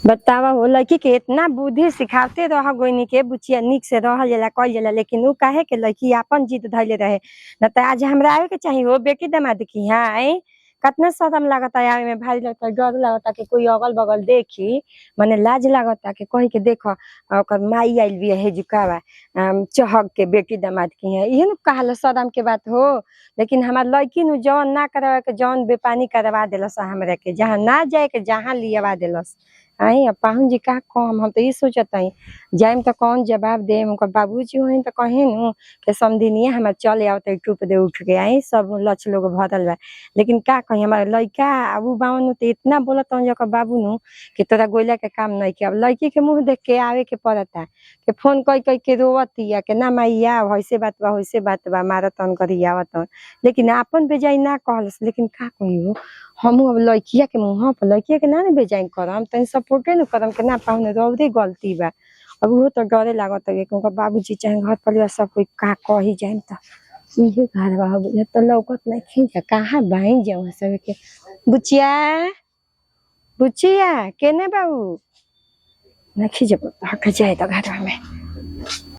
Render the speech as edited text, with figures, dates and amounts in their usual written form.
बतावा हो लड़की के इतना बुद्धि सिखाते रह गोइनी के बुचिया निक से रह जाला कल जाला, लेकिन उ काहे के लड़की अपन जिद धैले रहे। न त आज हमरा आवे के चाहिए हो बेटी दामाद की यहाँ आई कितना शर्म लागता आवे में, भारी लगता, डर लगता कि कोई अगल बगल देखी, मने लाज लागता कि कही के देखो ओकर माई आइल भी है जुकावा चहक के बेटी दामाद की है, इहे न कहला शर्म के बात हो। लेकिन हमार लड़की नु जौन ना करवा के जौन बेपानी करवा देलस हमरा के, जहाँ ना जाए के जहाँ लियवा देलस। आई पाहुन जी का कम, हम तो ये सोचत हई जाइम तो कौन जवाब दे, उनका बाबूजी होइन तो कहे नु के समधिनिया हमार चले आवत टूप दे उठ के आई सब लछ लोग भरल बा। लेकिन का कही हमार लड़का अब बावन तो इतना बोलत जो बाबू नु कि तोरा गोइला के काम नहीं के। अब लड़की के मुंह देख के आवे के पड़ता के फोन कई कई के रोवतिया के ना मैया वैसे बात बा वैसे बात बा मारतन करी आवतन, लेकिन अपन बेजाई ना कहलस। लेकिन का कही हो हम अब लड़किया के मुँह पर लड़किया के ना बेजाई करम तनी सपोर्टे न करम के ना पाहुन रौदे गलती बा। अब वो तो डरे लागत है कि बाबूजी चाहे घर परिवार सब कोई का कही जाए तो इहे घर बा तो लौकत नहीं खींचा कहाँ बाई जाऊ सब के। बुचिया बुचिया केने बाबू ना खींचे हक जाए तो घर में